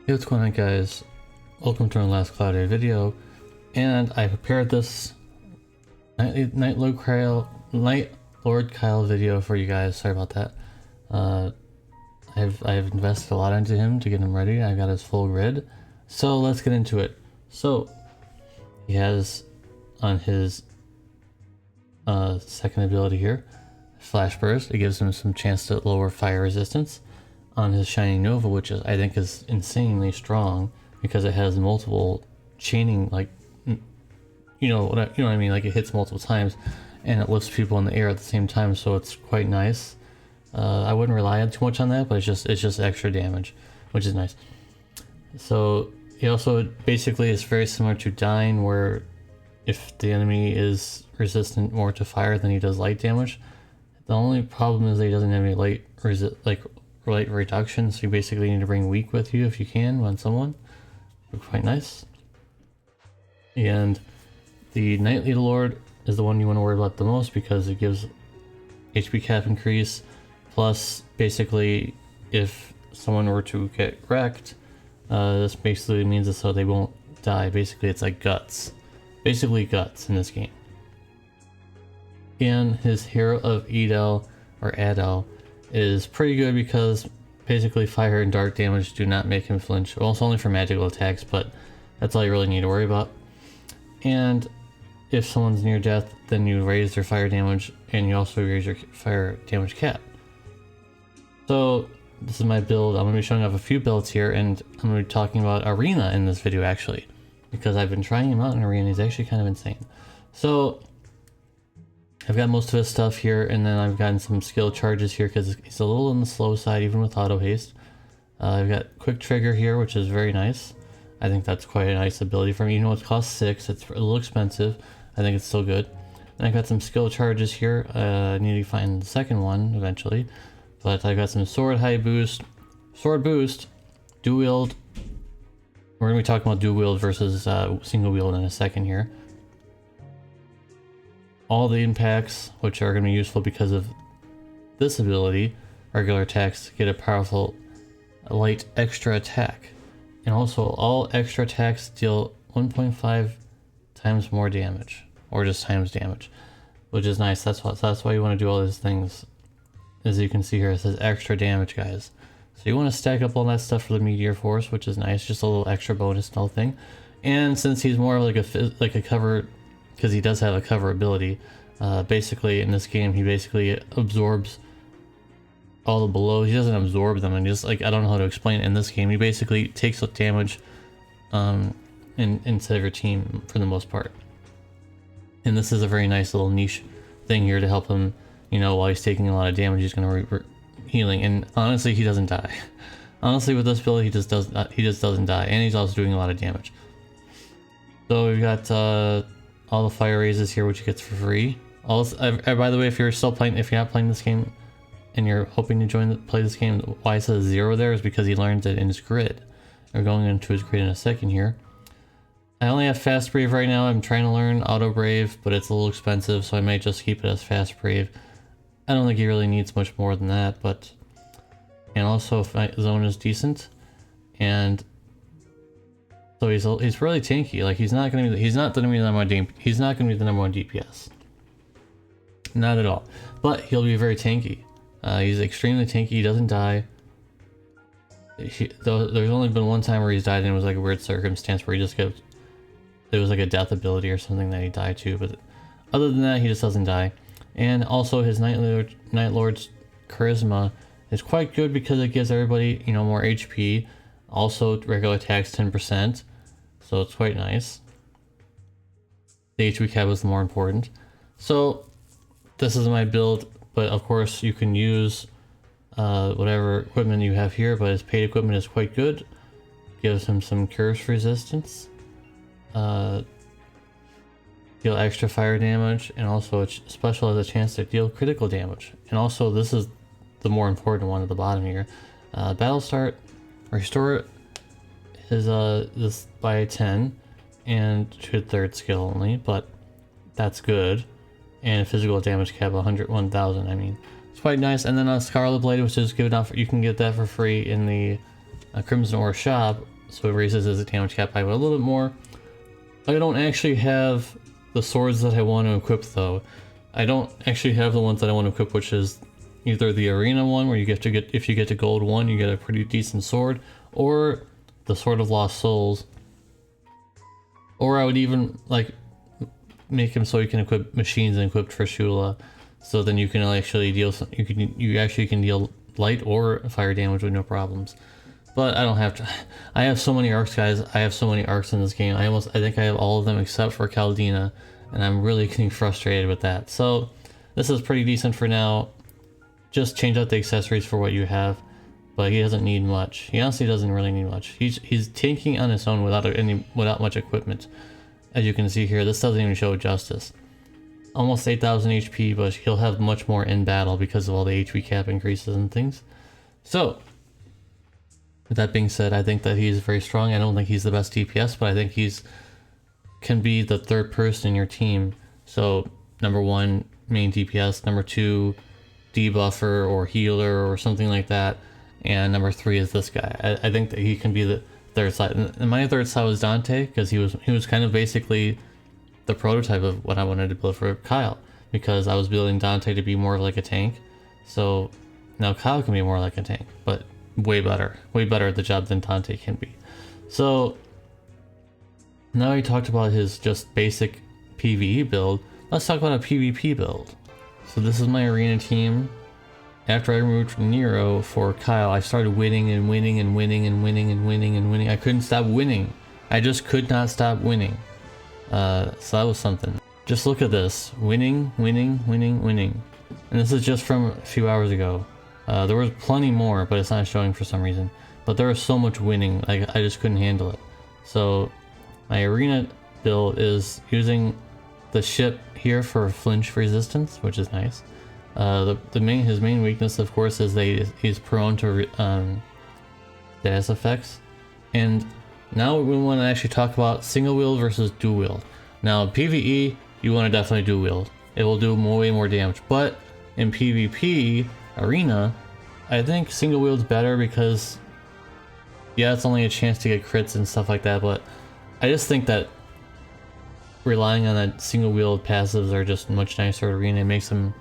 Hey, what's going on, guys? Welcome to our last Cloudia video, and I prepared this Night Lord Kyle video for you guys. Sorry about that. I've invested a lot into him to get him ready. I got his full grid, so let's get into it. So he has on his second ability here, Flash Burst. It gives him some chance to lower fire resistance. On his Shining Nova, which I think is insanely strong because it has multiple chaining, like, you know what I mean, like it hits multiple times and it lifts people in the air at the same time, so it's quite nice. I wouldn't rely too much on that, but it's just extra damage, which is nice. So he also basically is very similar to Dyne, where if the enemy is resistant more to fire than he does light damage. The only problem is that he doesn't have any light reduction, so you basically need to bring weak with you if you can on someone. Quite nice. And the Nightly Lord is the one you want to worry about the most because it gives HP cap increase, plus basically if someone were to get wrecked, this basically means that so they won't die. Basically it's like guts. Basically guts in this game. And his Hero of Edel or Adel is pretty good because basically fire and dark damage do not make him flinch. Well, it's only for magical attacks, but that's all you really need to worry about. And if someone's near death, then you raise their fire damage and you also raise your fire damage cap. So this is my build. I'm going to be showing off a few builds here, and I'm going to be talking about Arena in this video actually, because I've been trying him out in Arena. He's actually kind of insane. So I've got most of his stuff here, and then I've gotten some skill charges here because he's a little on the slow side even with auto haste. I've got quick trigger here, which is very nice. I think that's quite a nice ability for me. You know, it costs 6, it's a little expensive. I think it's still good. And I got some skill charges here. I need to find the second one eventually, but I got some sword boost, dual wield. We're gonna be talking about dual wield versus single wield in a second here. All the impacts, which are going to be useful because of this ability, regular attacks get a powerful light extra attack. And also all extra attacks deal 1.5 times more damage, or just times damage, which is nice. That's why you want to do all these things. As you can see here, it says extra damage, guys. So you want to stack up all that stuff for the Meteor Force, which is nice, just a little extra bonus and all thing. And since he's more like a cover, because he does have a cover ability, basically in this game he basically absorbs all the blows. He doesn't absorb them, and just like, I don't know how to explain it in this game. He basically takes damage instead of your team for the most part. And this is a very nice little niche thing here to help him, you know, while he's taking a lot of damage, he's going to healing. And honestly, he doesn't die. Honestly, with this build, he just doesn't die, and he's also doing a lot of damage. So we've got all the fire raises here, which he gets for free. Also, by the way, if you're not playing this game and you're hoping to play this game, why it says 0 there is because he learns it in his grid. We're going into his grid in a second here. I only have Fast Brave right now. I'm trying to learn Auto Brave, but it's a little expensive, so I might just keep it as Fast Brave. I don't think he really needs much more than that, but... And also, Zone is decent, and... So he's really tanky. Like, he's not gonna be the number one DPS. Not at all. But he'll be very tanky. He's extremely tanky. He doesn't die. There's only been one time where he's died, and it was like a weird circumstance where he just got, it was like a death ability or something that he died to. But other than that, he just doesn't die. And also his Night Lord's charisma is quite good because it gives everybody, you know, more HP. Also regular attacks 10%. So it's quite nice. The HP cap is more important. So this is my build, but of course you can use whatever equipment you have here, but his paid equipment is quite good. Gives him some curse resistance, deal extra fire damage, and also its special has a chance to deal critical damage. And also, this is the more important one at the bottom here. Battle start, restore is this by 10 and to 3rd skill only, but that's good. And physical damage cap 101,000. I mean, it's quite nice. And then a Scarlet Blade, which is given out you can get that for free in the Crimson Ore shop, so it raises his damage cap by a little bit more. I don't actually have the swords that I want to equip though. I don't actually have the ones that I want to equip, which is either the arena one where you get to if you get to gold 1 you get a pretty decent sword, or the Sword of Lost Souls. Or I would even like make him so you can equip machines and equip Trishula, so then you can actually deal you actually can deal light or fire damage with no problems. But I don't have to. I have so many arcs, guys. I have so many arcs in this game. I think I have all of them except for Cloudia, and I'm really getting frustrated with that. So this is pretty decent for now. Just change out the accessories for what you have, but he doesn't need much. He honestly doesn't really need much. He's tanking on his own without much equipment. As you can see here, this doesn't even show justice. Almost 8,000 HP, but he'll have much more in battle because of all the HP cap increases and things. So with that being said, I think that he's very strong. I don't think he's the best DPS, but I think can be the third person in your team. So number 1, main DPS, number 2, debuffer or healer or something like that, and number 3 is this guy. I think that he can be the third side. And my third side was Dante, because he was kind of basically the prototype of what I wanted to build for Kyle, because I was building Dante to be more of like a tank. So now Kyle can be more like a tank, but way better at the job than Dante can be. So now he talked about his just basic PvE build. Let's talk about a PvP build. So this is my arena team. After I removed Nero for Kyle, I started winning and winning and winning and winning and winning and winning. I couldn't stop winning. I just could not stop winning. So that was something. Just look at this. Winning, winning, winning, winning. And this is just from a few hours ago. There was plenty more, but it's not showing for some reason. But there was so much winning, I just couldn't handle it. So my arena build is using the ship here for flinch resistance, which is nice. His main weakness, of course, is he's prone to status effects. And now we want to actually talk about single wield versus dual wield. Now PvE, you want to definitely dual wield. It will do way more damage. But in PvP arena, I think single wield's better because, yeah, it's only a chance to get crits and stuff like that, but I just think that relying on that single wield passives are just much nicer at arena. It makes them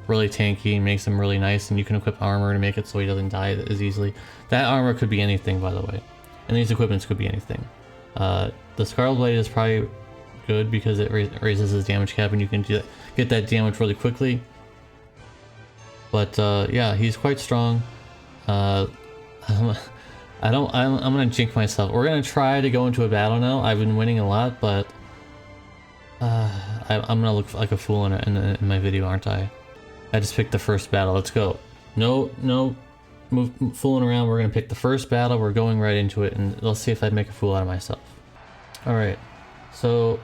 really tanky, makes them really nice, and you can equip armor to make it so he doesn't die as easily. That armor could be anything, by the way, and these equipments could be anything. The Scarlet Blade is probably good because it raises his damage cap and you can get that damage really quickly. But yeah, he's quite strong. I'm gonna jinx myself. We're gonna try to go into a battle now. I've been winning a lot, but I'm gonna look like a fool in my video, aren't I? I just picked the first battle. Let's go. No, fooling around. We're gonna pick the first battle. We're going right into it, and let's see if I make a fool out of myself. All right. So,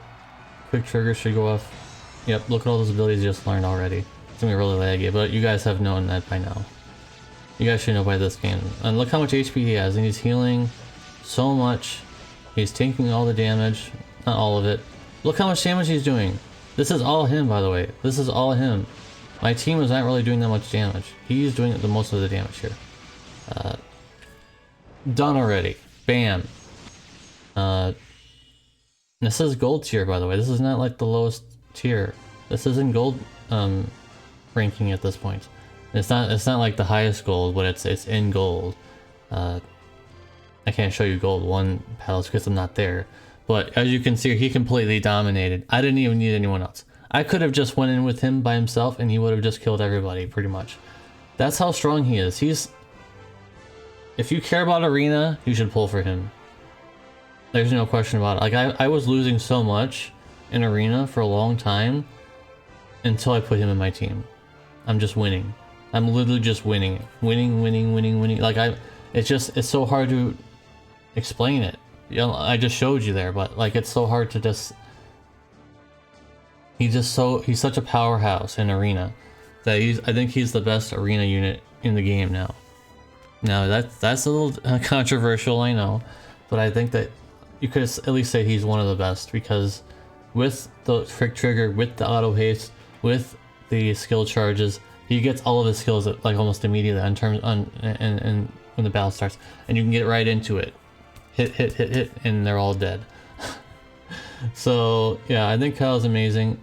quick trigger should go off. Yep. Look at all those abilities you just learned already. It's gonna be really laggy, but you guys have known that by now. You guys should know by this game. And look how much HP he has, and he's healing so much. He's taking all the damage, not all of it. Look how much damage he's doing. This is all him, by the way. This is all him. My team is not really doing that much damage. He's doing the most of the damage here. Done already. Bam. This is gold tier, by the way. This is not like the lowest tier. This is in gold ranking at this point. It's not like the highest gold, but it's in gold. I can't show you gold 1 palace because I'm not there. But as you can see, he completely dominated. I didn't even need anyone else. I could have just went in with him by himself and he would have just killed everybody, pretty much. That's how strong he is. If you care about arena, you should pull for him. There's no question about it. Like, I was losing so much in arena for a long time until I put him in my team. I'm just winning. I'm literally just winning. Winning. Like, it's so hard to explain it. You know, I just showed you there, but like, it's so hard to just... He's such a powerhouse in arena that I think he's the best arena unit in the game now. Now that's a little controversial, I know, but I think that you could at least say he's one of the best, because with the frick trigger, with the auto haste, with the skill charges, he gets all of his skills like almost immediately and when the battle starts, and you can get right into it. hit, and they're all dead. So yeah, I think Kyle's amazing.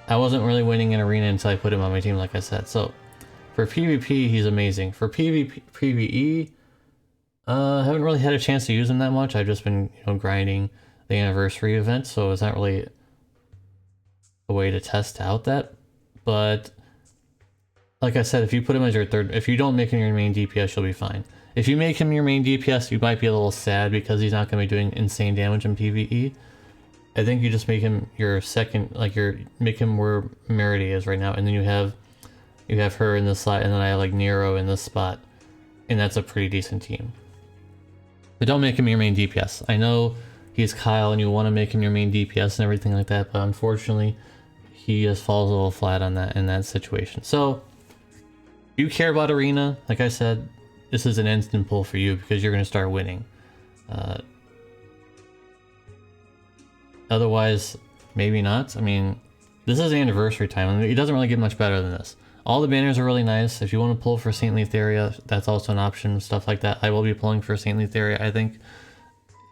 I wasn't really winning in arena until I put him on my team, like I said. So for PvP, he's amazing. For PvP, PvE, I haven't really had a chance to use him that much. I've just been, grinding the anniversary event, so it's not really a way to test out that. But like I said, if you put him as your third, if you don't make him your main DPS, you'll be fine. If you make him your main DPS, you might be a little sad because he's not going to be doing insane damage in PvE. I think you just make him your second, make him where Merity is right now, and then you have her in this slot, and then I have like Nero in this spot, and that's a pretty decent team. But don't make him your main DPS. I know he's Kyle, and you want to make him your main DPS and everything like that, but unfortunately, he just falls a little flat on that in that situation. So, if you care about arena, like I said, this is an instant pull for you because you're going to start winning. Otherwise, maybe not. I mean, this is anniversary time, and it doesn't really get much better than this. All the banners are really nice. If you want to pull for Saintly Theria, that's also an option, stuff like that. I will be pulling for Saintly Theria, I think.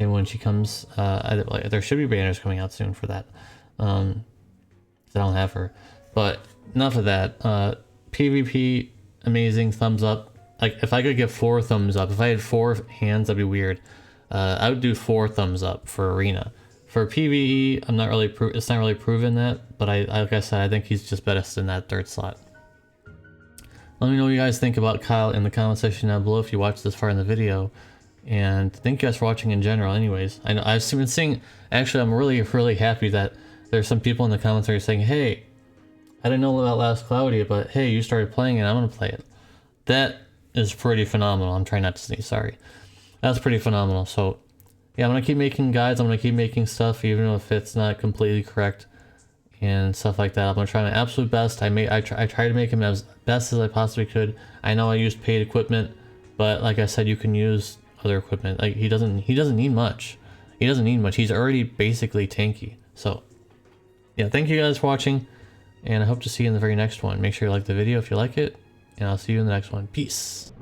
And when she comes, there should be banners coming out soon for that. I don't have her. But enough of that. PvP, amazing, thumbs up. Like, if I could get 4 thumbs up, if I had 4 hands, that'd be weird. I would do 4 thumbs up for arena. For PvE, I'm not really it's not really proven that, but like I said, I think he's just best in that third slot. Let me know what you guys think about Kyle in the comment section down below if you watched this far in the video. And thank you guys for watching in general anyways. I know I've been seeing, actually I'm really happy that there's some people in the comments that are saying, hey, I didn't know about Last Cloudia, but hey, you started playing it, I'm gonna play it. That is pretty phenomenal. I'm trying not to sneeze, sorry. That's pretty phenomenal. So yeah, I'm gonna keep making guides, I'm gonna keep making stuff even if it's not completely correct and stuff like that. I'm gonna try my absolute best. I try to make him as best as I possibly could. I know I used paid equipment, but like I said, you can use other equipment. Like he doesn't need much. He doesn't need much. He's already basically tanky. So yeah, thank you guys for watching, and I hope to see you in the very next one. Make sure you like the video if you like it, and I'll see you in the next one. Peace.